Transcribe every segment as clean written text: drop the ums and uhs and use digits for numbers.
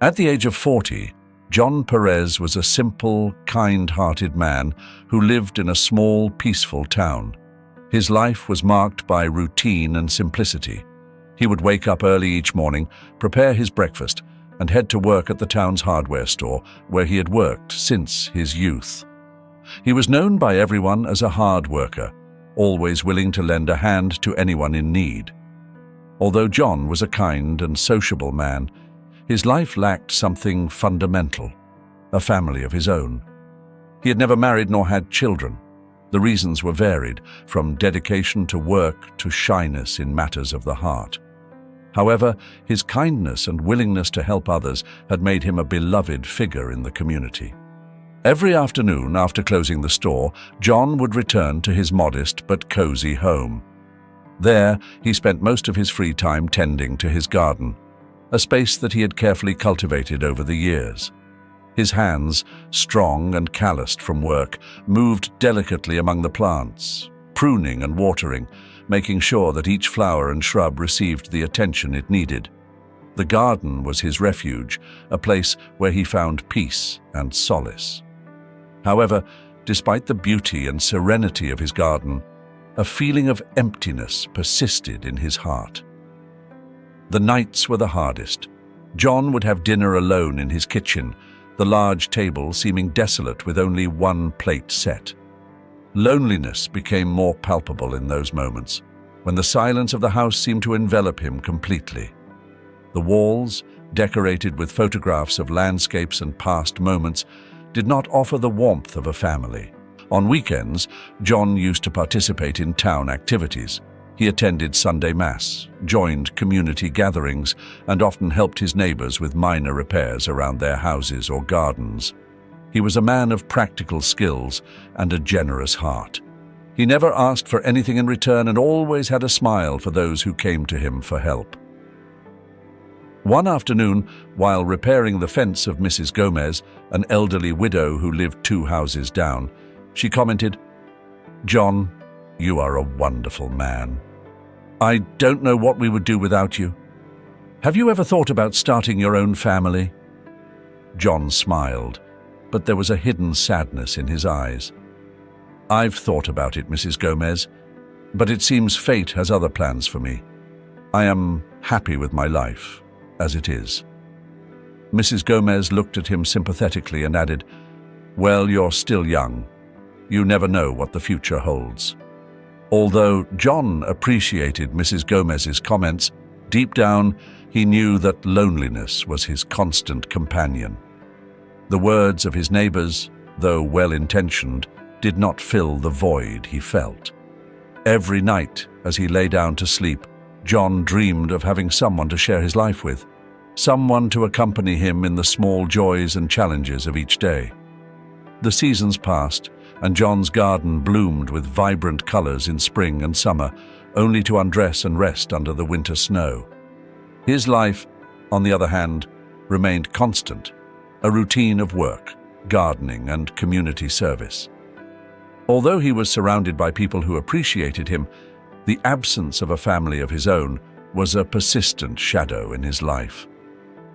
At the age of 40, John Perez was a simple, kind-hearted man who lived in a small, peaceful town. His life was marked by routine and simplicity. He would wake up early each morning, prepare his breakfast, and head to work at the town's hardware store, where he had worked since his youth. He was known by everyone as a hard worker, always willing to lend a hand to anyone in need. Although John was a kind and sociable man, his life lacked something fundamental: a family of his own. He had never married nor had children. The reasons were varied, from dedication to work to shyness in matters of the heart. However, his kindness and willingness to help others had made him a beloved figure in the community. Every afternoon after closing the store, John would return to his modest but cozy home. There, he spent most of his free time tending to his garden, a space that he had carefully cultivated over the years. His hands, strong and calloused from work, moved delicately among the plants, pruning and watering, making sure that each flower and shrub received the attention it needed. The garden was his refuge, a place where he found peace and solace. However, despite the beauty and serenity of his garden, a feeling of emptiness persisted in his heart. The nights were the hardest. John would have dinner alone in his kitchen, the large table seeming desolate with only one plate set. Loneliness became more palpable in those moments, when the silence of the house seemed to envelop him completely. The walls, decorated with photographs of landscapes and past moments, did not offer the warmth of a family. On weekends, John used to participate in town activities. He attended Sunday Mass, joined community gatherings, and often helped his neighbors with minor repairs around their houses or gardens. He was a man of practical skills and a generous heart. He never asked for anything in return and always had a smile for those who came to him for help. One afternoon, while repairing the fence of Mrs. Gomez, an elderly widow who lived 2 houses down, she commented, "John, you are a wonderful man. I don't know what we would do without you. Have you ever thought about starting your own family?" John smiled, but there was a hidden sadness in his eyes. "I've thought about it, Mrs. Gomez, but it seems fate has other plans for me. I am happy with my life, as it is." Mrs. Gomez looked at him sympathetically and added, "Well, you're still young. You never know what the future holds." Although John appreciated Mrs. Gomez's comments, deep down he knew that loneliness was his constant companion. The words of his neighbors, though well-intentioned, did not fill the void he felt. Every night, as he lay down to sleep, John dreamed of having someone to share his life with, someone to accompany him in the small joys and challenges of each day. The seasons passed, and John's garden bloomed with vibrant colors in spring and summer, only to undress and rest under the winter snow. His life, on the other hand, remained constant, a routine of work, gardening, and community service. Although he was surrounded by people who appreciated him, the absence of a family of his own was a persistent shadow in his life.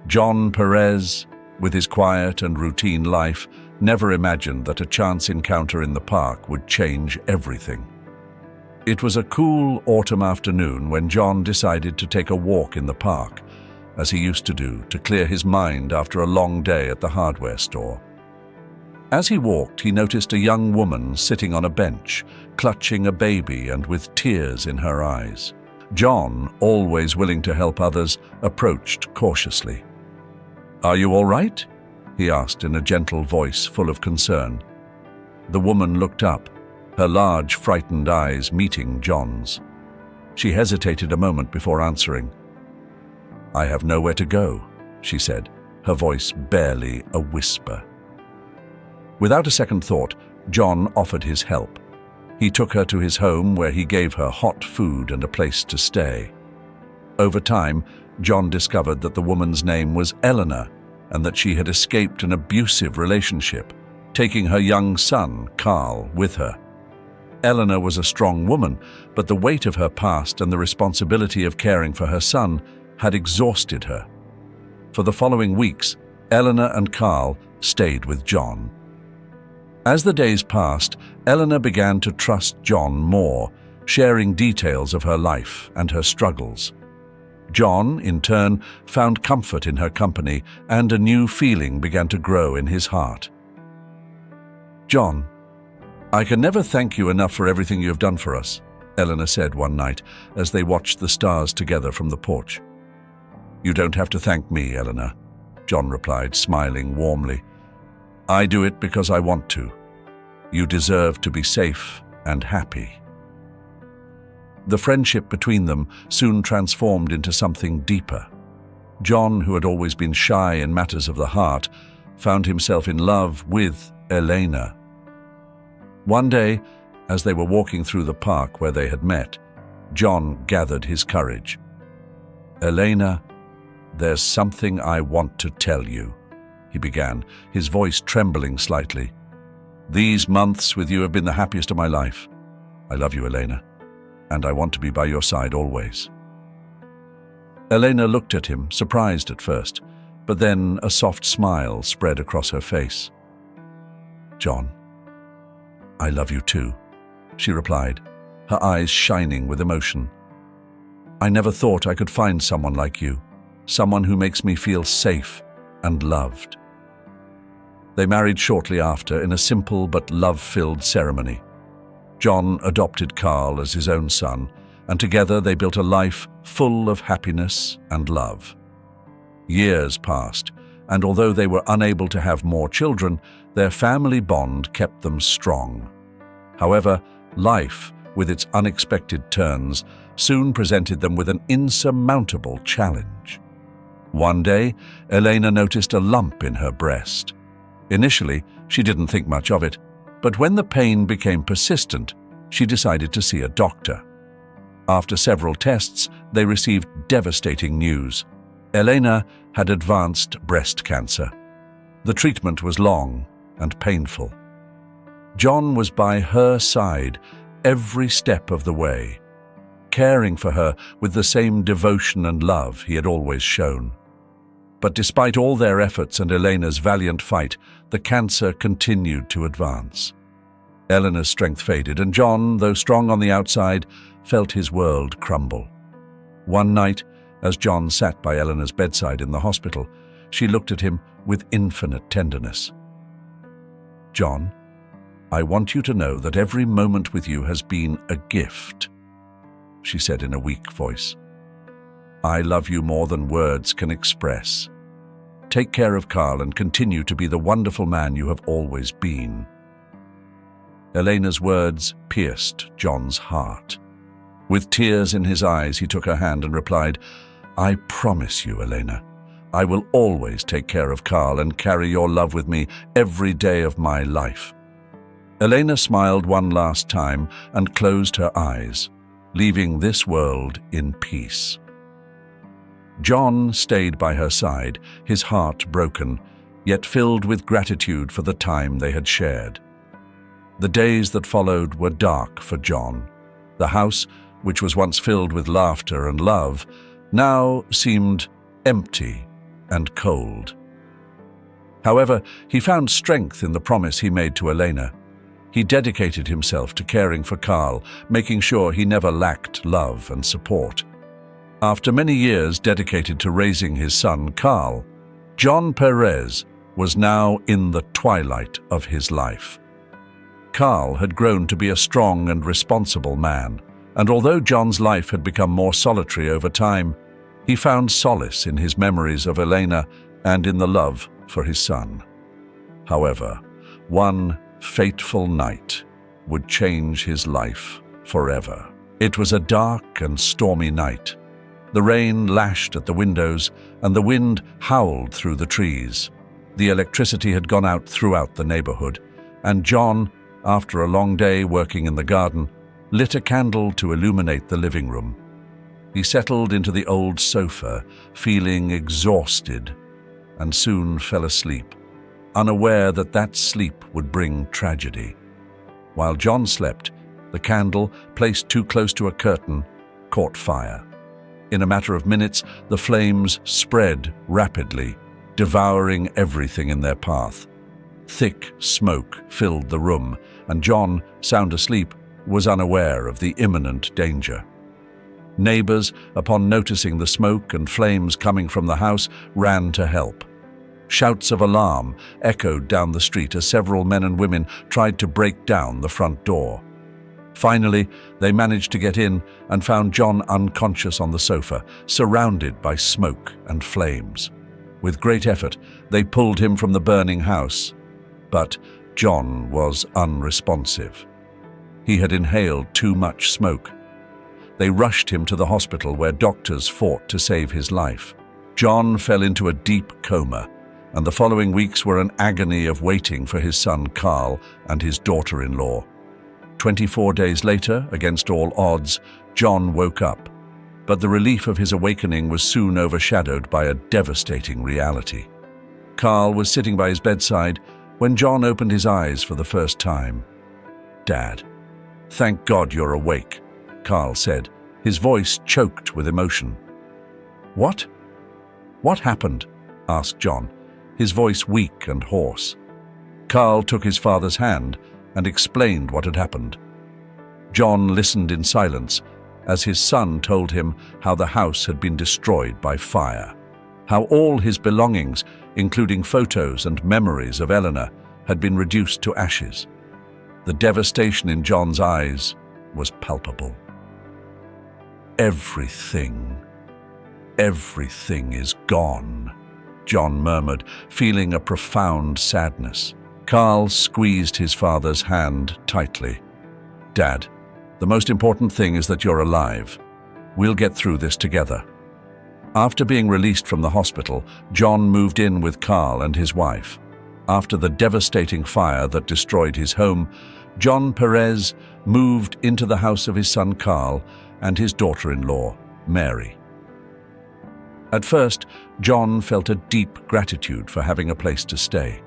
John Perez, with his quiet and routine life, never imagined that a chance encounter in the park would change everything. It was a cool autumn afternoon when John decided to take a walk in the park, as he used to do, to clear his mind after a long day at the hardware store. As he walked, he noticed a young woman sitting on a bench, clutching a baby and with tears in her eyes. John, always willing to help others, approached cautiously. "Are you all right?" he asked in a gentle voice full of concern. The woman looked up, her large, frightened eyes meeting John's. She hesitated a moment before answering. "I have nowhere to go," she said, her voice barely a whisper. Without a second thought, John offered his help. He took her to his home, where he gave her hot food and a place to stay. Over time, John discovered that the woman's name was Eleanor, and that she had escaped an abusive relationship, taking her young son, Carl, with her. Eleanor was a strong woman, but the weight of her past and the responsibility of caring for her son had exhausted her. For the following weeks, Eleanor and Carl stayed with John. As the days passed, Eleanor began to trust John more, sharing details of her life and her struggles. John, in turn, found comfort in her company, and a new feeling began to grow in his heart. "John, I can never thank you enough for everything you have done for us," Eleanor said one night as they watched the stars together from the porch. "You don't have to thank me, Eleanor," John replied, smiling warmly. "I do it because I want to. You deserve to be safe and happy." The friendship between them soon transformed into something deeper. John, who had always been shy in matters of the heart, found himself in love with Elena. One day, as they were walking through the park where they had met, John gathered his courage. "Elena, there's something I want to tell you," he began, his voice trembling slightly. "These months with you have been the happiest of my life. I love you, Elena, and I want to be by your side always." Elena looked at him, surprised at first, but then a soft smile spread across her face. "John, I love you too," she replied, her eyes shining with emotion. "I never thought I could find someone like you, someone who makes me feel safe and loved." They married shortly after in a simple but love-filled ceremony. John adopted Carl as his own son, and together they built a life full of happiness and love. Years passed, and although they were unable to have more children, their family bond kept them strong. However, life, with its unexpected turns, soon presented them with an insurmountable challenge. One day, Elena noticed a lump in her breast. Initially, she didn't think much of it, but when the pain became persistent, she decided to see a doctor. After several tests, they received devastating news. Elena had advanced breast cancer. The treatment was long and painful. John was by her side every step of the way, caring for her with the same devotion and love he had always shown. But despite all their efforts and Elena's valiant fight, the cancer continued to advance. Eleanor's strength faded, and John, though strong on the outside, felt his world crumble. One night, as John sat by Eleanor's bedside in the hospital, she looked at him with infinite tenderness. "John, I want you to know that every moment with you has been a gift," she said in a weak voice. "I love you more than words can express. Take care of Carl and continue to be the wonderful man you have always been." Elena's words pierced John's heart. With tears in his eyes, he took her hand and replied, "I promise you, Elena, I will always take care of Carl and carry your love with me every day of my life." Elena smiled one last time and closed her eyes, leaving this world in peace. John stayed by her side, his heart broken, yet filled with gratitude for the time they had shared. The days that followed were dark for John. The house, which was once filled with laughter and love, now seemed empty and cold. However, he found strength in the promise he made to Elena. He dedicated himself to caring for Carl, making sure he never lacked love and support. After many years dedicated to raising his son, Carl, John Perez was now in the twilight of his life. Carl had grown to be a strong and responsible man, and although John's life had become more solitary over time, he found solace in his memories of Elena and in the love for his son. However, one fateful night would change his life forever. It was a dark and stormy night. The rain lashed at the windows, and the wind howled through the trees. The electricity had gone out throughout the neighborhood, and John, after a long day working in the garden, lit a candle to illuminate the living room. He settled into the old sofa, feeling exhausted, and soon fell asleep, unaware that that sleep would bring tragedy. While John slept, the candle, placed too close to a curtain, caught fire. In a matter of minutes, the flames spread rapidly, devouring everything in their path. Thick smoke filled the room, and John, sound asleep, was unaware of the imminent danger. Neighbors, upon noticing the smoke and flames coming from the house, ran to help. Shouts of alarm echoed down the street as several men and women tried to break down the front door. Finally, they managed to get in and found John unconscious on the sofa, surrounded by smoke and flames. With great effort, they pulled him from the burning house, but John was unresponsive. He had inhaled too much smoke. They rushed him to the hospital where doctors fought to save his life. John fell into a deep coma, and the following weeks were an agony of waiting for his son Carl and his daughter-in-law. 24 days later, against all odds, John woke up, but the relief of his awakening was soon overshadowed by a devastating reality. Carl was sitting by his bedside when John opened his eyes for the first time. "Dad, thank God you're awake," Carl said, his voice choked with emotion. "What? What happened?" asked John, his voice weak and hoarse. Carl took his father's hand and explained what had happened. John listened in silence as his son told him how the house had been destroyed by fire, how all his belongings, including photos and memories of Eleanor, had been reduced to ashes. The devastation in John's eyes was palpable. Everything is gone," John murmured, feeling a profound sadness. Carl squeezed his father's hand tightly. "Dad, the most important thing is that you're alive. We'll get through this together." After being released from the hospital, John moved in with Carl and his wife. After the devastating fire that destroyed his home, John Perez moved into the house of his son Carl and his daughter-in-law, Mary. At first, John felt a deep gratitude for having a place to stay.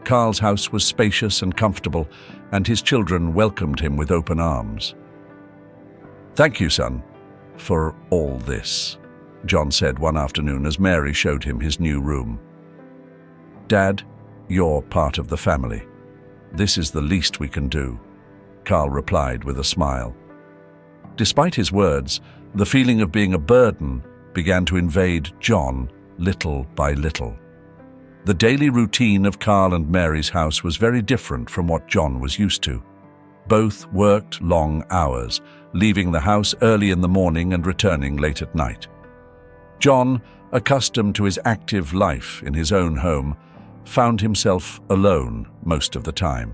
Carl's house was spacious and comfortable, and his children welcomed him with open arms. "Thank you, son, for all this," John said one afternoon as Mary showed him his new room. "Dad, you're part of the family. This is the least we can do," Carl replied with a smile. Despite his words, the feeling of being a burden began to invade John little by little. The daily routine of Carl and Mary's house was very different from what John was used to. Both worked long hours, leaving the house early in the morning and returning late at night. John, accustomed to his active life in his own home, found himself alone most of the time.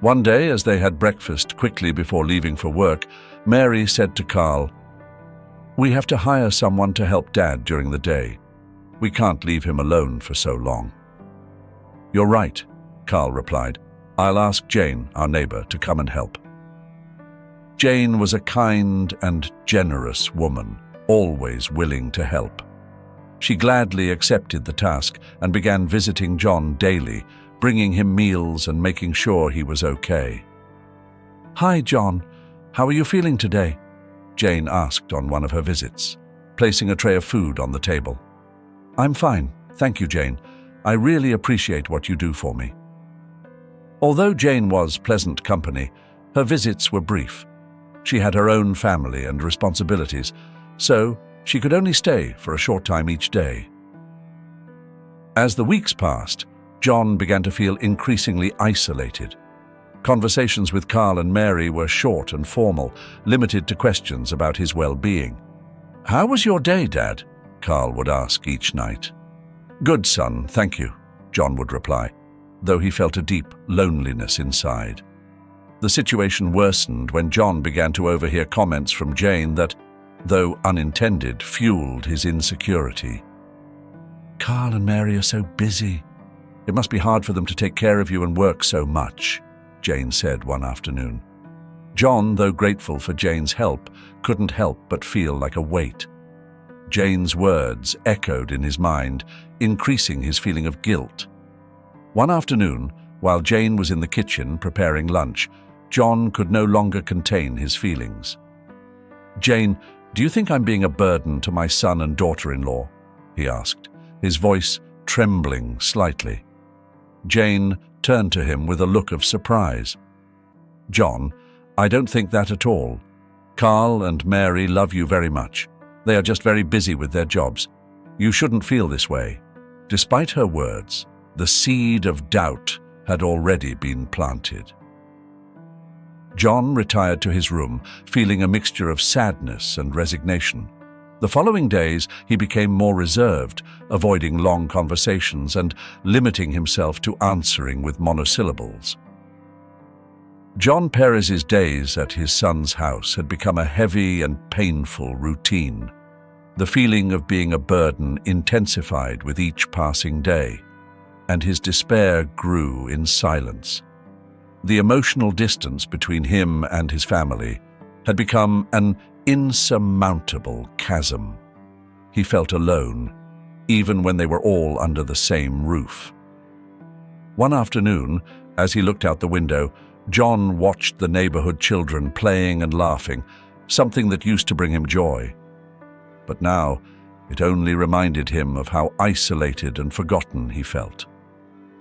One day, as they had breakfast quickly before leaving for work, Mary said to Carl, "We have to hire someone to help Dad during the day. We can't leave him alone for so long." "You're right," Carl replied. "I'll ask Jane, our neighbor, to come and help." Jane was a kind and generous woman, always willing to help. She gladly accepted the task and began visiting John daily, bringing him meals and making sure he was okay. "Hi, John. How are you feeling today?" Jane asked on one of her visits, placing a tray of food on the table. "I'm fine, thank you, Jane. I really appreciate what you do for me." Although Jane was pleasant company, her visits were brief. She had her own family and responsibilities, so she could only stay for a short time each day. As the weeks passed, John began to feel increasingly isolated. Conversations with Carl and Mary were short and formal, limited to questions about his well-being. "How was your day, Dad?" Carl would ask each night. "Good, son, thank you," John would reply, though he felt a deep loneliness inside. The situation worsened when John began to overhear comments from Jane that, though unintended, fueled his insecurity. "Carl and Mary are so busy. It must be hard for them to take care of you and work so much," Jane said one afternoon. John, though grateful for Jane's help, couldn't help but feel like a weight. Jane's words echoed in his mind, increasing his feeling of guilt. One afternoon, while Jane was in the kitchen preparing lunch, John could no longer contain his feelings. "Jane, "Do you think I'm being a burden to my son and daughter-in-law?" he asked, his voice trembling slightly. Jane turned to him with a look of surprise. "John, I don't think that at all. Carl and Mary love you very much. They are just very busy with their jobs. You shouldn't feel this way." Despite her words, the seed of doubt had already been planted. John retired to his room, feeling a mixture of sadness and resignation. The following days, he became more reserved, avoiding long conversations and limiting himself to answering with monosyllables. John Perez's days at his son's house had become a heavy and painful routine. The feeling of being a burden intensified with each passing day, and his despair grew in silence. The emotional distance between him and his family had become an insurmountable chasm. He felt alone, even when they were all under the same roof. One afternoon, as he looked out the window, John watched the neighborhood children playing and laughing, something that used to bring him joy. But now, it only reminded him of how isolated and forgotten he felt.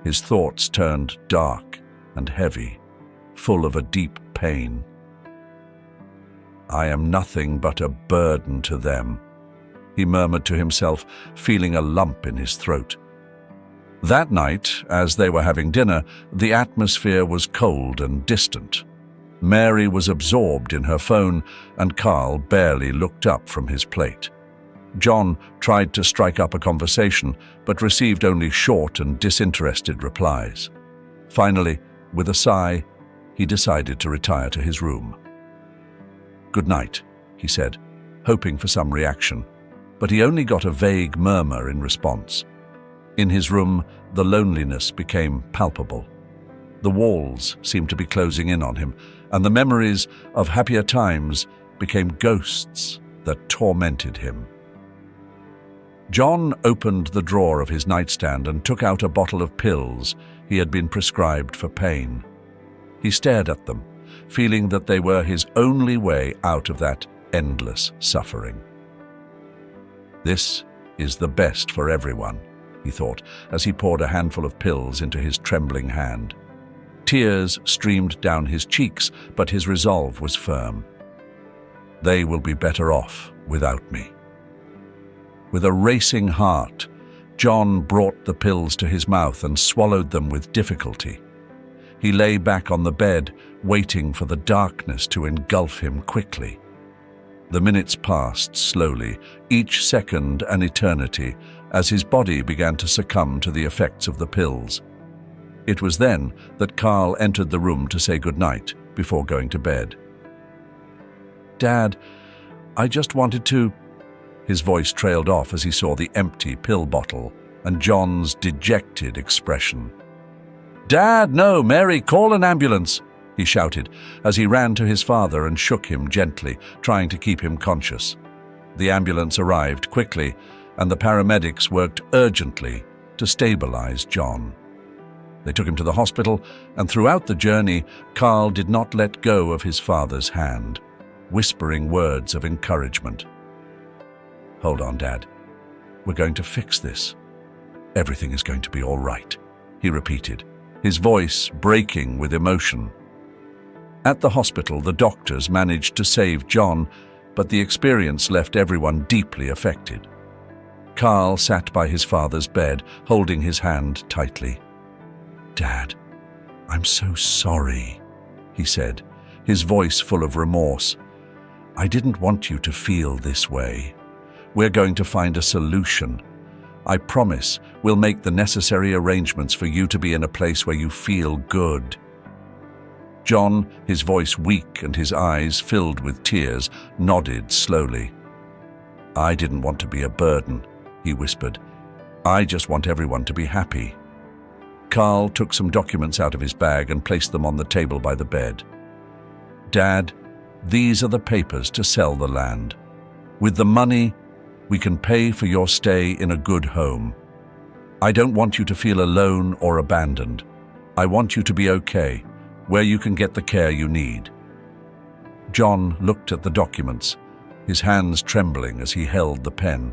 His thoughts turned dark and heavy, full of a deep pain. "I am nothing but a burden to them," he murmured to himself, feeling a lump in his throat. That night, as they were having dinner, the atmosphere was cold and distant. Mary was absorbed in her phone, and Carl barely looked up from his plate. John tried to strike up a conversation, but received only short and disinterested replies. Finally, with a sigh, he decided to retire to his room. "Good night," he said, hoping for some reaction, but he only got a vague murmur in response. In his room, the loneliness became palpable. The walls seemed to be closing in on him, and the memories of happier times became ghosts that tormented him. John opened the drawer of his nightstand and took out a bottle of pills he had been prescribed for pain. He stared at them, feeling that they were his only way out of that endless suffering. "This is the best for everyone," he thought, as he poured a handful of pills into his trembling hand. Tears streamed down his cheeks, but his resolve was firm. "They will be better off without me." With a racing heart, John brought the pills to his mouth and swallowed them with difficulty. He lay back on the bed, waiting for the darkness to engulf him quickly. The minutes passed slowly, each second an eternity, as his body began to succumb to the effects of the pills. It was then that Carl entered the room to say goodnight before going to bed. "Dad, I just wanted to—" His voice trailed off as he saw the empty pill bottle and John's dejected expression. "Dad, no! Mary, call an ambulance!" he shouted as he ran to his father and shook him gently, trying to keep him conscious. The ambulance arrived quickly, and the paramedics worked urgently to stabilize John. They took him to the hospital, and throughout the journey, Carl did not let go of his father's hand, whispering words of encouragement. "Hold on, Dad. We're going to fix this. Everything is going to be all right," he repeated, his voice breaking with emotion. At the hospital, the doctors managed to save John, but the experience left everyone deeply affected. Carl sat by his father's bed, holding his hand tightly. "Dad, I'm so sorry," he said, his voice full of remorse. "I didn't want you to feel this way. We're going to find a solution. I promise we'll make the necessary arrangements for you to be in a place where you feel good." John, his voice weak and his eyes filled with tears, nodded slowly. "I didn't want to be a burden," he whispered. "I just want everyone to be happy." Carl took some documents out of his bag and placed them on the table by the bed. "Dad, these are the papers to sell the land. With the money, we can pay for your stay in a good home. I don't want you to feel alone or abandoned. I want you to be okay, where you can get the care you need." John looked at the documents, his hands trembling as he held the pen.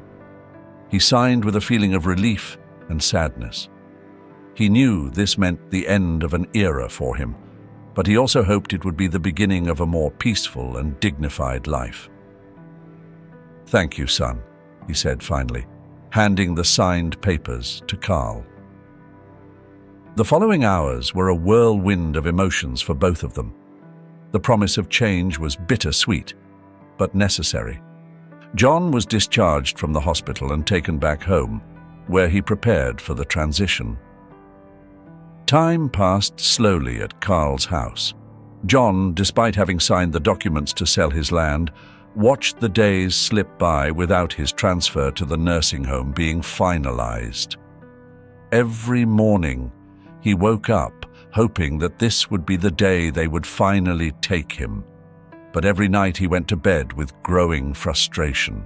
He signed with a feeling of relief and sadness. He knew this meant the end of an era for him, but he also hoped it would be the beginning of a more peaceful and dignified life. "Thank you, son," he said finally, handing the signed papers to Carl. The following hours were a whirlwind of emotions for both of them. The promise of change was bittersweet, but necessary. John was discharged from the hospital and taken back home, where he prepared for the transition. Time passed slowly at Carl's house. John, despite having signed the documents to sell his land, watched the days slip by without his transfer to the nursing home being finalized. Every morning, he woke up hoping that this would be the day they would finally take him. But every night he went to bed with growing frustration.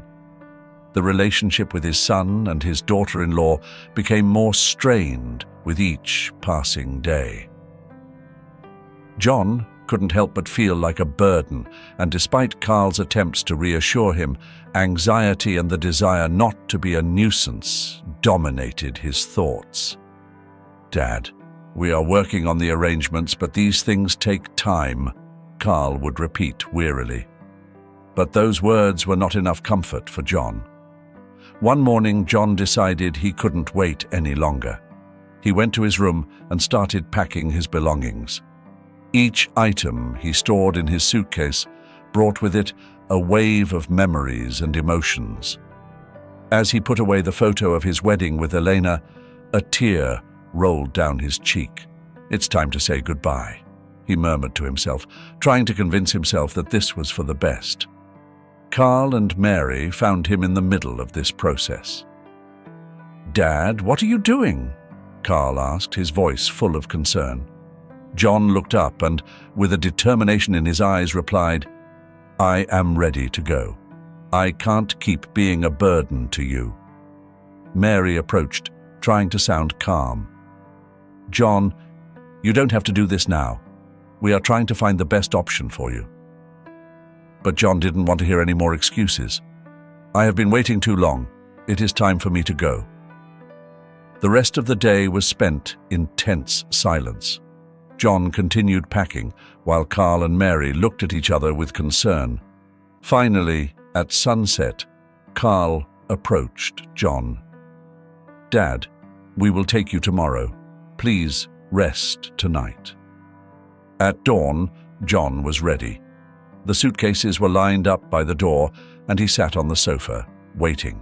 The relationship with his son and his daughter-in-law became more strained with each passing day. John couldn't help but feel like a burden, and despite Carl's attempts to reassure him, anxiety and the desire not to be a nuisance dominated his thoughts. "Dad, we are working on the arrangements, but these things take time," Carl would repeat wearily. But those words were not enough comfort for John. One morning, John decided he couldn't wait any longer. He went to his room and started packing his belongings. Each item he stored in his suitcase brought with it a wave of memories and emotions. As he put away the photo of his wedding with Elena, a tear rolled down his cheek. "It's time to say goodbye," he murmured to himself, trying to convince himself that this was for the best. Carl and Mary found him in the middle of this process. "Dad, what are you doing?" Carl asked, his voice full of concern. John looked up and, with a determination in his eyes, replied, "I am ready to go. I can't keep being a burden to you." Mary approached, trying to sound calm. "John, you don't have to do this now. We are trying to find the best option for you." But John didn't want to hear any more excuses. "I have been waiting too long. It is time for me to go." The rest of the day was spent in tense silence. John continued packing, while Carl and Mary looked at each other with concern. Finally, at sunset, Carl approached John. "Dad, we will take you tomorrow. Please rest tonight." At dawn, John was ready. The suitcases were lined up by the door, and he sat on the sofa, waiting.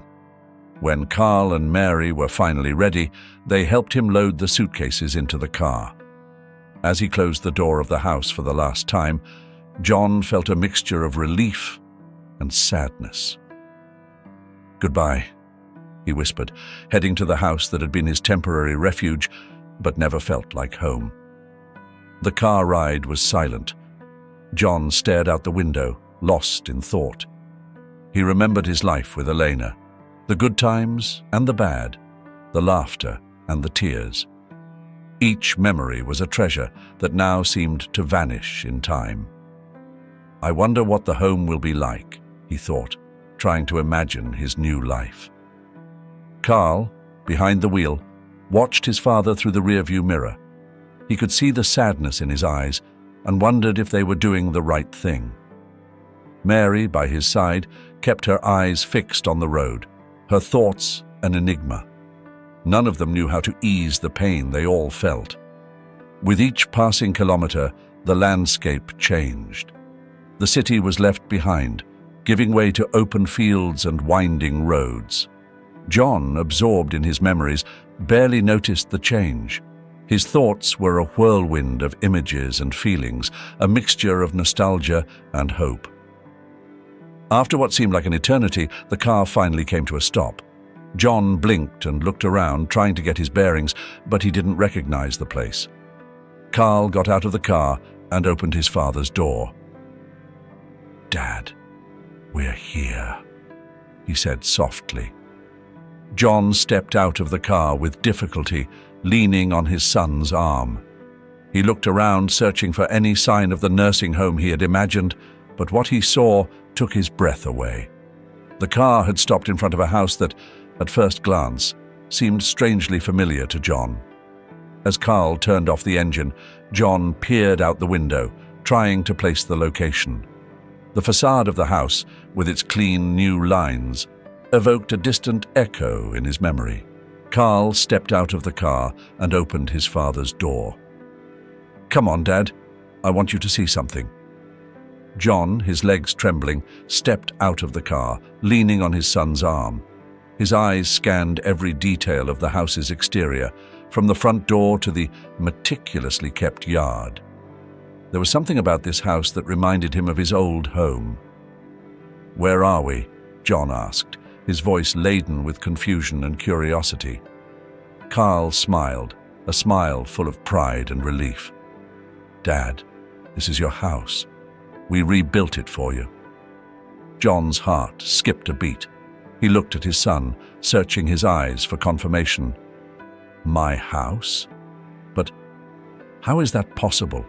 When Carl and Mary were finally ready, they helped him load the suitcases into the car. As he closed the door of the house for the last time, John felt a mixture of relief and sadness. "Goodbye," he whispered, heading to the house that had been his temporary refuge, but never felt like home. The car ride was silent. John stared out the window, lost in thought. He remembered his life with Elena, the good times and the bad, the laughter and the tears. Each memory was a treasure that now seemed to vanish in time. "I wonder what the home will be like," he thought, trying to imagine his new life. Carl, behind the wheel, watched his father through the rearview mirror. He could see the sadness in his eyes and wondered if they were doing the right thing. Mary, by his side, kept her eyes fixed on the road, her thoughts an enigma. None of them knew how to ease the pain they all felt. With each passing kilometer, the landscape changed. The city was left behind, giving way to open fields and winding roads. John, absorbed in his memories, barely noticed the change. His thoughts were a whirlwind of images and feelings, a mixture of nostalgia and hope. After what seemed like an eternity, the car finally came to a stop. John blinked and looked around, trying to get his bearings, but he didn't recognize the place. Carl got out of the car and opened his father's door. "Dad, we're here," he said softly. John stepped out of the car with difficulty, leaning on his son's arm. He looked around, searching for any sign of the nursing home he had imagined, but what he saw took his breath away. The car had stopped in front of a house that, at first glance, seemed strangely familiar to John. As Carl turned off the engine, John peered out the window, trying to place the location. The facade of the house, with its clean new lines, evoked a distant echo in his memory. Carl stepped out of the car and opened his father's door. "Come on, Dad. I want you to see something." John, his legs trembling, stepped out of the car, leaning on his son's arm. His eyes scanned every detail of the house's exterior, from the front door to the meticulously kept yard. There was something about this house that reminded him of his old home. "Where are we?" John asked, his voice laden with confusion and curiosity. Carl smiled, a smile full of pride and relief. "Dad, this is your house. We rebuilt it for you." John's heart skipped a beat. He looked at his son, searching his eyes for confirmation. "My house? But how is that possible?"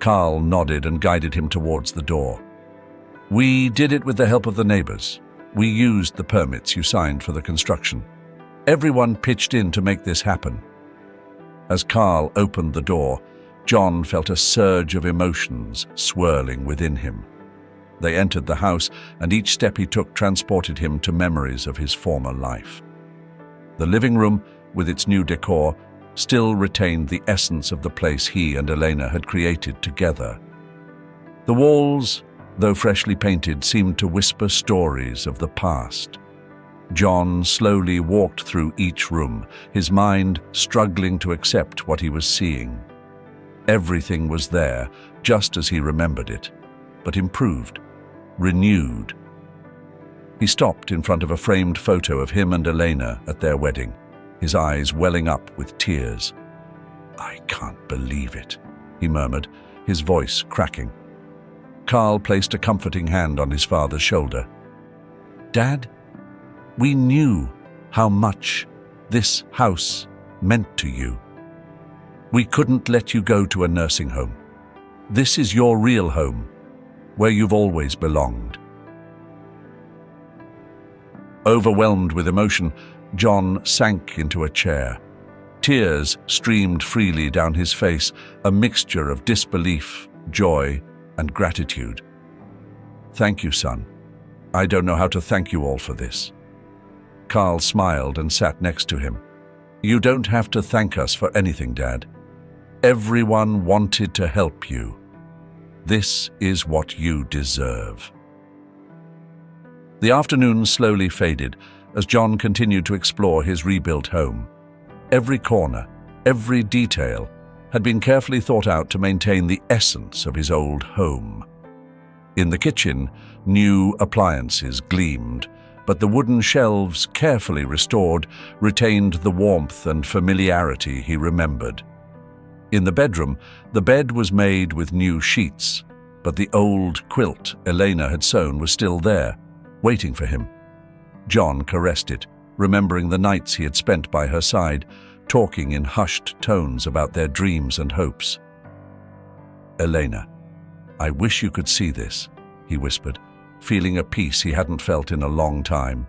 Carl nodded and guided him towards the door. "We did it with the help of the neighbors. We used the permits you signed for the construction. Everyone pitched in to make this happen." As Carl opened the door, John felt a surge of emotions swirling within him. They entered the house, and each step he took transported him to memories of his former life. The living room, with its new decor, still retained the essence of the place he and Elena had created together. The walls, though freshly painted, seemed to whisper stories of the past. John slowly walked through each room, his mind struggling to accept what he was seeing. Everything was there, just as he remembered it, but improved, renewed. He stopped in front of a framed photo of him and Elena at their wedding, his eyes welling up with tears. "I can't believe it," he murmured, his voice cracking. Carl placed a comforting hand on his father's shoulder. "Dad, we knew how much this house meant to you. We couldn't let you go to a nursing home. This is your real home, where you've always belonged." Overwhelmed with emotion, John sank into a chair. Tears streamed freely down his face, a mixture of disbelief, joy, and gratitude. "Thank you, son. I don't know how to thank you all for this." Carl smiled and sat next to him. "You don't have to thank us for anything, Dad. Everyone wanted to help you. This is what you deserve." The afternoon slowly faded as John continued to explore his rebuilt home. Every corner, every detail had been carefully thought out to maintain the essence of his old home. In the kitchen, new appliances gleamed, but the wooden shelves, carefully restored, retained the warmth and familiarity he remembered. In the bedroom, the bed was made with new sheets, but the old quilt Elena had sewn was still there, waiting for him. John caressed it, remembering the nights he had spent by her side, talking in hushed tones about their dreams and hopes. "Elena, I wish you could see this," he whispered, feeling a peace he hadn't felt in a long time.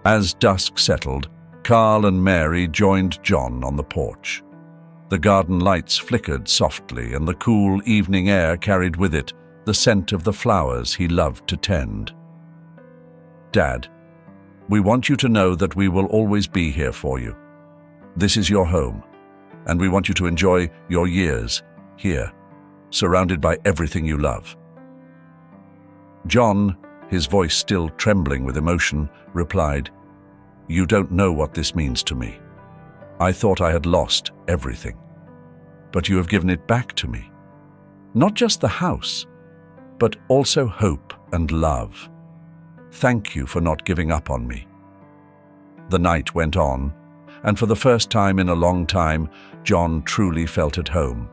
As dusk settled, Carl and Mary joined John on the porch. The garden lights flickered softly, and the cool evening air carried with it the scent of the flowers he loved to tend. "Dad, we want you to know that we will always be here for you. This is your home, and we want you to enjoy your years here, surrounded by everything you love." John, his voice still trembling with emotion, replied, "You don't know what this means to me. I thought I had lost everything, but you have given it back to me. Not just the house, but also hope and love. Thank you for not giving up on me." The night went on, and for the first time in a long time, John truly felt at home.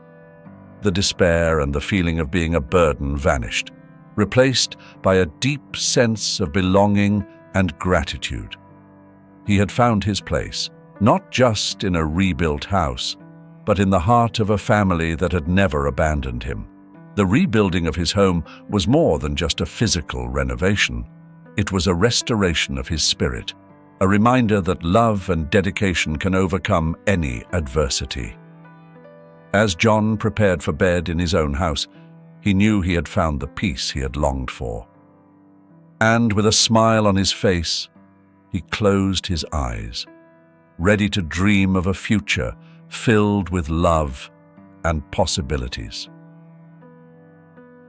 The despair and the feeling of being a burden vanished, replaced by a deep sense of belonging and gratitude. He had found his place, not just in a rebuilt house, but in the heart of a family that had never abandoned him. The rebuilding of his home was more than just a physical renovation. It was a restoration of his spirit, a reminder that love and dedication can overcome any adversity. As John prepared for bed in his own house, he knew he had found the peace he had longed for. And with a smile on his face, he closed his eyes, ready to dream of a future filled with love and possibilities.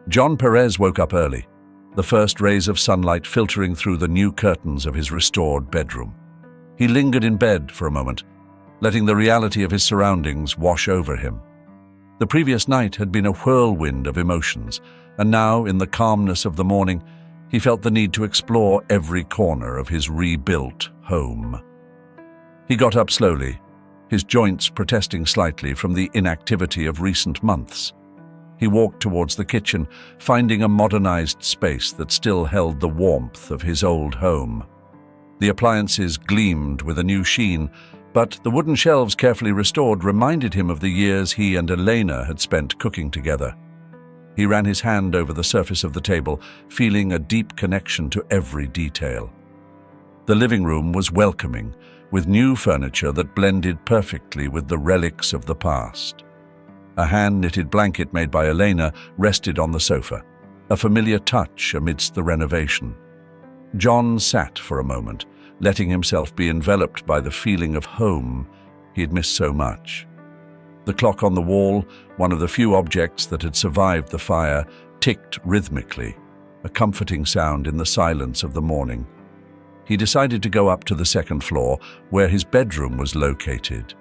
John Perez woke up early, the first rays of sunlight filtering through the new curtains of his restored bedroom. He lingered in bed for a moment, letting the reality of his surroundings wash over him. The previous night had been a whirlwind of emotions, and now, in the calmness of the morning, he felt the need to explore every corner of his rebuilt home. He got up slowly, his joints protesting slightly from the inactivity of recent months. He walked towards the kitchen, finding a modernized space that still held the warmth of his old home. The appliances gleamed with a new sheen, but the wooden shelves carefully restored reminded him of the years he and Elena had spent cooking together. He ran his hand over the surface of the table, feeling a deep connection to every detail. The living room was welcoming, with new furniture that blended perfectly with the relics of the past. A hand-knitted blanket made by Elena rested on the sofa, a familiar touch amidst the renovation. John sat for a moment, letting himself be enveloped by the feeling of home he had missed so much. The clock on the wall, one of the few objects that had survived the fire, ticked rhythmically, a comforting sound in the silence of the morning. He decided to go up to the second floor, where his bedroom was located.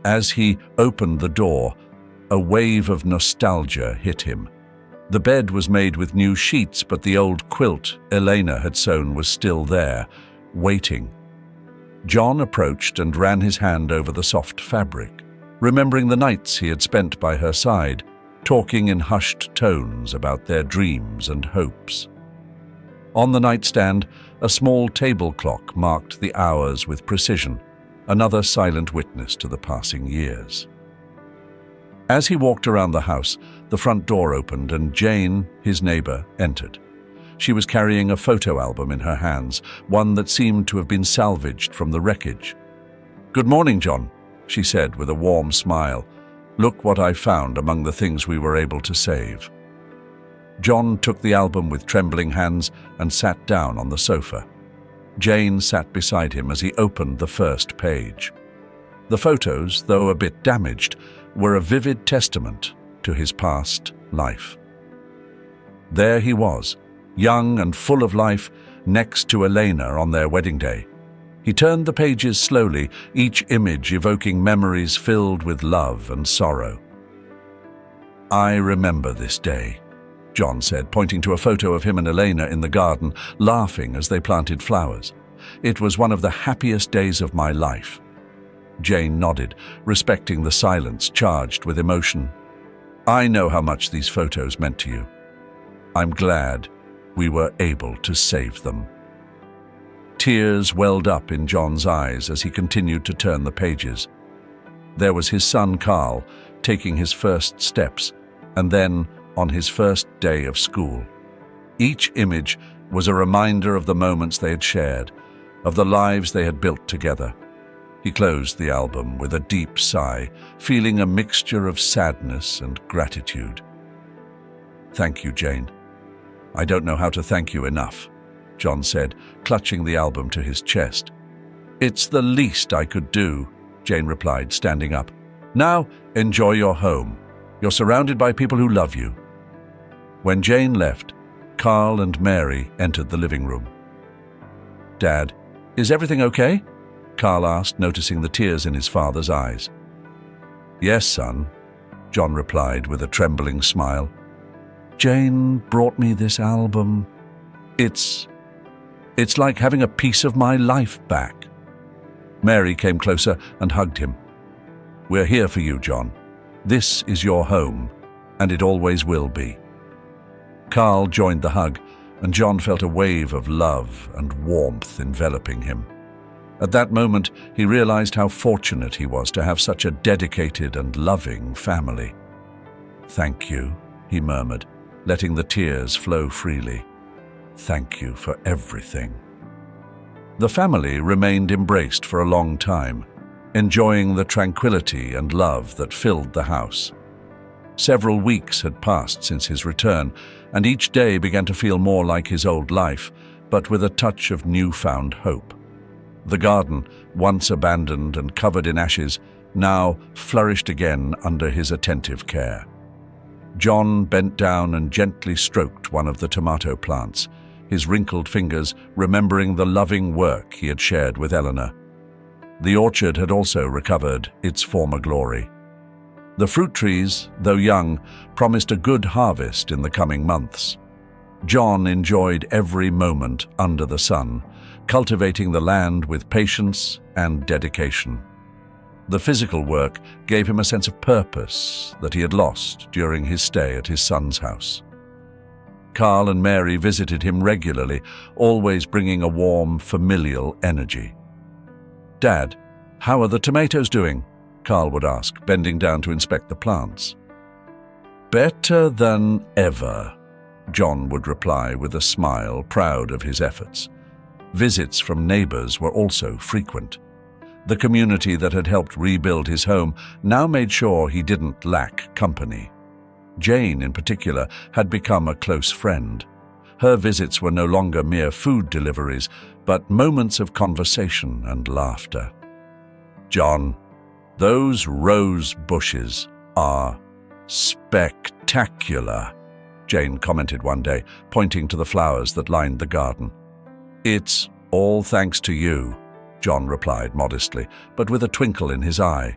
As he opened the door, a wave of nostalgia hit him. The bed was made with new sheets, but the old quilt Elena had sewn was still there, waiting. John approached and ran his hand over the soft fabric, remembering the nights he had spent by her side, talking in hushed tones about their dreams and hopes. On the nightstand, a small table clock marked the hours with precision, another silent witness to the passing years. As he walked around the house, the front door opened and Jane, his neighbor, entered. She was carrying a photo album in her hands, one that seemed to have been salvaged from the wreckage. "Good morning, John," she said with a warm smile. "Look what I found among the things we were able to save." John took the album with trembling hands and sat down on the sofa. Jane sat beside him as he opened the first page. The photos, though a bit damaged, were a vivid testament to his past life. There he was, young and full of life, next to Elena on their wedding day. He turned the pages slowly, each image evoking memories filled with love and sorrow. "I remember this day," John said, pointing to a photo of him and Elena in the garden, laughing as they planted flowers. "It was one of the happiest days of my life." Jane nodded, respecting the silence charged with emotion. "I know how much these photos meant to you. I'm glad we were able to save them." Tears welled up in John's eyes as he continued to turn the pages. There was his son Carl, taking his first steps, and then on his first day of school. Each image was a reminder of the moments they had shared, of the lives they had built together. He closed the album with a deep sigh, feeling a mixture of sadness and gratitude. "Thank you, Jane. I don't know how to thank you enough," John said, clutching the album to his chest. "It's the least I could do," Jane replied, standing up. "Now, enjoy your home. You're surrounded by people who love you." When Jane left, Carl and Mary entered the living room. "Dad, is everything okay?" Carl asked, noticing the tears in his father's eyes. "Yes, son," John replied with a trembling smile. "Jane brought me this album. It's like having a piece of my life back." Mary came closer and hugged him. "We're here for you, John. This is your home, and it always will be." Carl joined the hug, and John felt a wave of love and warmth enveloping him. At that moment, he realized how fortunate he was to have such a dedicated and loving family. "Thank you," he murmured, letting the tears flow freely. Thank you for everything." The family remained embraced for a long time, enjoying the tranquility and love that filled the house. Several weeks had passed since his return, and each day began to feel more like his old life, but with a touch of newfound hope. The garden, once abandoned and covered in ashes, now flourished again under his attentive care. John bent down and gently stroked one of the tomato plants, his wrinkled fingers remembering the loving work he had shared with Eleanor. The orchard had also recovered its former glory. The fruit trees, though young, promised a good harvest in the coming months. John enjoyed every moment under the sun, cultivating the land with patience and dedication. The physical work gave him a sense of purpose that he had lost during his stay at his son's house. Carl and Mary visited him regularly, always bringing a warm, familial energy. "Dad, how are the tomatoes doing?" Carl would ask, bending down to inspect the plants. "Better than ever," John would reply with a smile, proud of his efforts. Visits from neighbors were also frequent. The community that had helped rebuild his home now made sure he didn't lack company. Jane, in particular, had become a close friend. Her visits were no longer mere food deliveries, but moments of conversation and laughter. "John, those rose bushes are spectacular," Jane commented one day, pointing to the flowers that lined the garden. "It's all thanks to you," John replied modestly, but with a twinkle in his eye.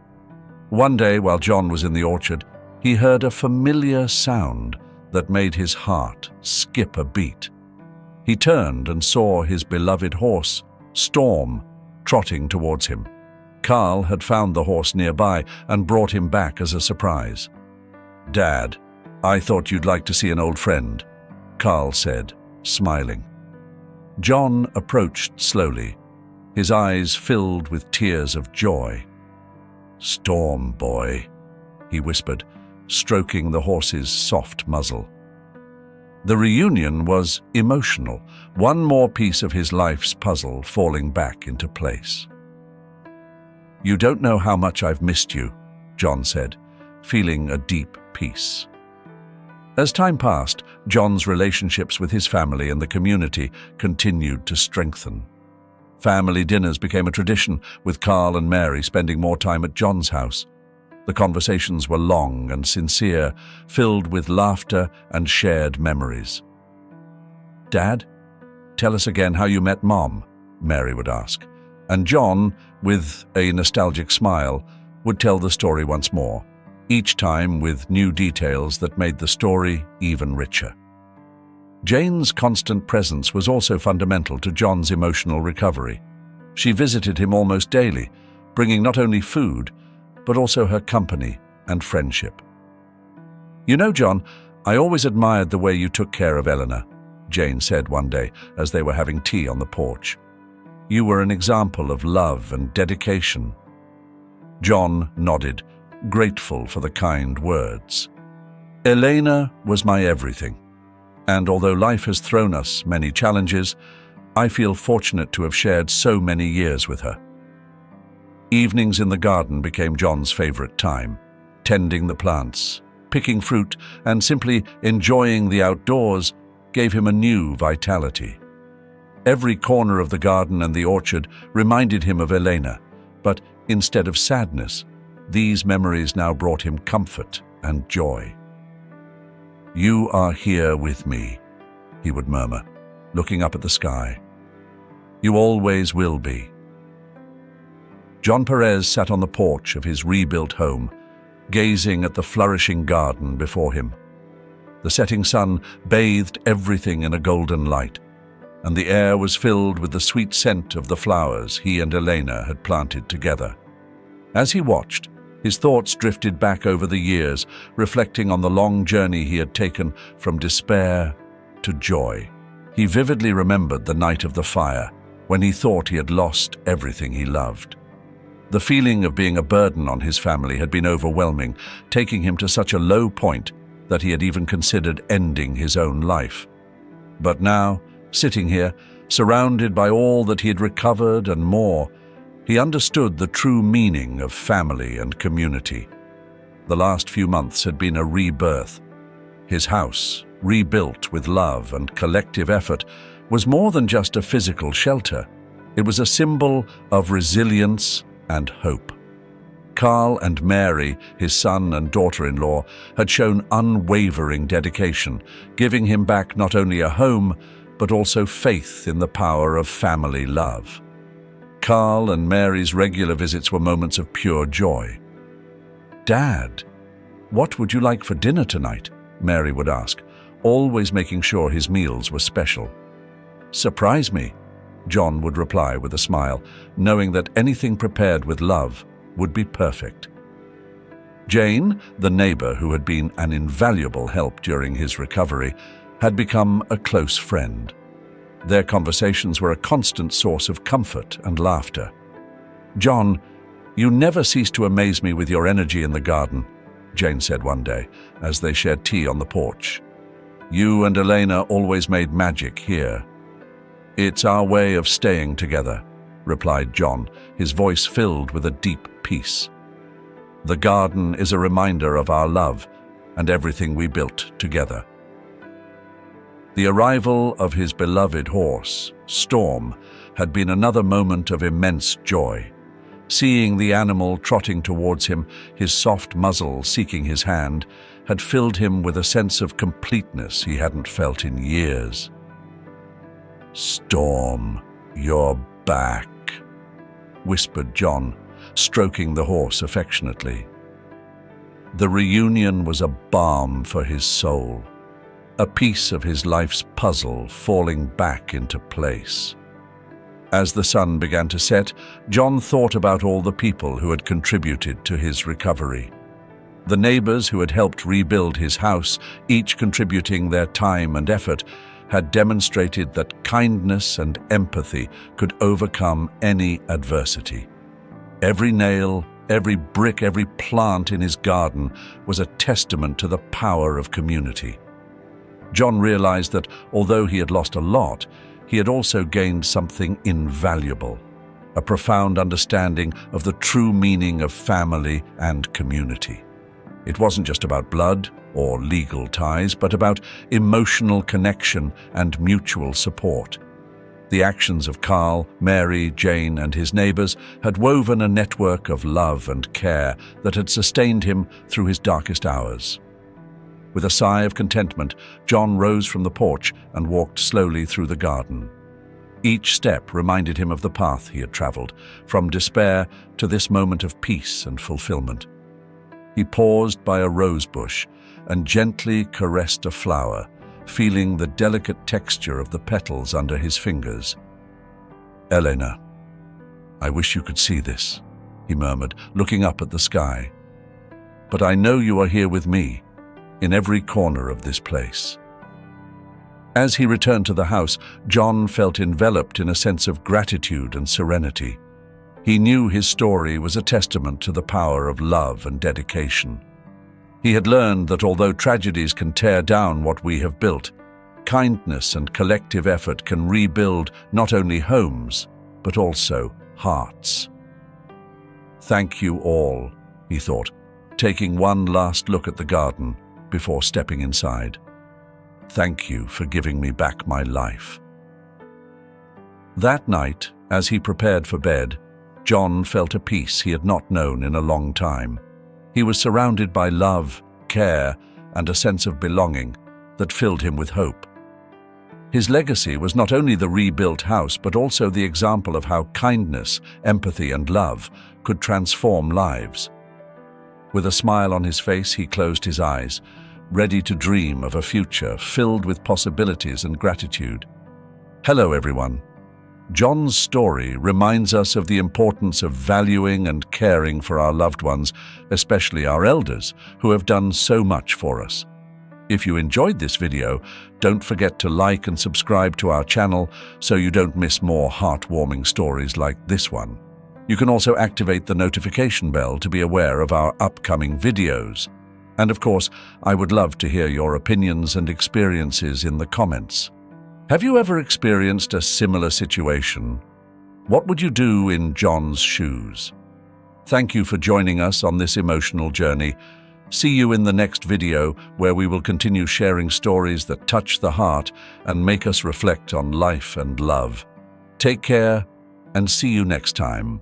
One day, while John was in the orchard, he heard a familiar sound that made his heart skip a beat. He turned and saw his beloved horse, Storm, trotting towards him. Carl had found the horse nearby and brought him back as a surprise. "Dad, I thought you'd like to see an old friend," Carl said, smiling. John approached slowly, his eyes filled with tears of joy. "Storm, boy," he whispered, stroking the horse's soft muzzle. The reunion was emotional, one more piece of his life's puzzle falling back into place. "You don't know how much I've missed you," John said, feeling a deep peace. As time passed, John's relationships with his family and the community continued to strengthen. Family dinners became a tradition, with Carl and Mary spending more time at John's house. The conversations were long and sincere, filled with laughter and shared memories. "Dad, tell us again how you met Mom," Mary would ask. And John, with a nostalgic smile, would tell the story once more, each time with new details that made the story even richer. Jane's constant presence was also fundamental to John's emotional recovery. She visited him almost daily, bringing not only food, but also her company and friendship. "You know, John, I always admired the way you took care of Eleanor," Jane said one day as they were having tea on the porch. "You were an example of love and dedication." John nodded, grateful for the kind words. "Elena was my everything, and although life has thrown us many challenges, I feel fortunate to have shared so many years with her." Evenings in the garden became John's favorite time, tending the plants, picking fruit, and simply enjoying the outdoors gave him a new vitality. Every corner of the garden and the orchard reminded him of Elena, but instead of sadness, these memories now brought him comfort and joy. "You are here with me," he would murmur, looking up at the sky. "You always will be." John Perez sat on the porch of his rebuilt home, gazing at the flourishing garden before him. The setting sun bathed everything in a golden light, and the air was filled with the sweet scent of the flowers he and Elena had planted together. As he watched, his thoughts drifted back over the years, reflecting on the long journey he had taken from despair to joy. He vividly remembered the night of the fire, when he thought he had lost everything he loved. The feeling of being a burden on his family had been overwhelming, taking him to such a low point that he had even considered ending his own life. But now, Sitting here, surrounded by all that he had recovered and more, he understood the true meaning of family and community. The last few months had been a rebirth. His house, rebuilt with love and collective effort, was more than just a physical shelter. It was a symbol of resilience and hope. Carl and Mary, his son and daughter-in-law, had shown unwavering dedication, giving him back not only a home, but also faith in the power of family love. Carl and Mary's regular visits were moments of pure joy. "Dad, what would you like for dinner tonight?" Mary would ask, always making sure his meals were special. "Surprise me," John would reply with a smile, knowing that anything prepared with love would be perfect. Jane, the neighbor who had been an invaluable help during his recovery, had become a close friend. Their conversations were a constant source of comfort and laughter. "John, you never cease to amaze me with your energy in the garden," Jane said one day, as they shared tea on the porch. "You and Elena always made magic here." "It's our way of staying together," replied John, his voice filled with a deep peace. "The garden is a reminder of our love and everything we built together." The arrival of his beloved horse, Storm, had been another moment of immense joy. Seeing the animal trotting towards him, his soft muzzle seeking his hand, had filled him with a sense of completeness he hadn't felt in years. "Storm, you're back," whispered John, stroking the horse affectionately. The reunion was a balm for his soul, a piece of his life's puzzle falling back into place. As the sun began to set, John thought about all the people who had contributed to his recovery. The neighbors who had helped rebuild his house, each contributing their time and effort, had demonstrated that kindness and empathy could overcome any adversity. Every nail, every brick, every plant in his garden was a testament to the power of community. John realized that although he had lost a lot, he had also gained something invaluable, a profound understanding of the true meaning of family and community. It wasn't just about blood or legal ties, but about emotional connection and mutual support. The actions of Carl, Mary, Jane, and his neighbors had woven a network of love and care that had sustained him through his darkest hours. With a sigh of contentment, John rose from the porch and walked slowly through the garden. Each step reminded him of the path he had traveled, from despair to this moment of peace and fulfillment. He paused by a rose bush and gently caressed a flower, feeling the delicate texture of the petals under his fingers. "Elena, I wish you could see this," he murmured, looking up at the sky. "But I know you are here with me, in every corner of this place." As he returned to the house, John felt enveloped in a sense of gratitude and serenity. He knew his story was a testament to the power of love and dedication. He had learned that although tragedies can tear down what we have built, kindness and collective effort can rebuild not only homes, but also hearts. "Thank you all," he thought, taking one last look at the garden before stepping inside. "Thank you for giving me back my life." That night, as he prepared for bed, John felt a peace he had not known in a long time. He was surrounded by love, care, and a sense of belonging that filled him with hope. His legacy was not only the rebuilt house, but also the example of how kindness, empathy, and love could transform lives. With a smile on his face, he closed his eyes, ready to dream of a future filled with possibilities and gratitude. Hello, everyone. John's story reminds us of the importance of valuing and caring for our loved ones, especially our elders, who have done so much for us. If you enjoyed this video, don't forget to like and subscribe to our channel so you don't miss more heartwarming stories like this one. You can also activate the notification bell to be aware of our upcoming videos. And of course, I would love to hear your opinions and experiences in the comments. Have you ever experienced a similar situation? What would you do in John's shoes? Thank you for joining us on this emotional journey. See you in the next video, where we will continue sharing stories that touch the heart and make us reflect on life and love. Take care and see you next time.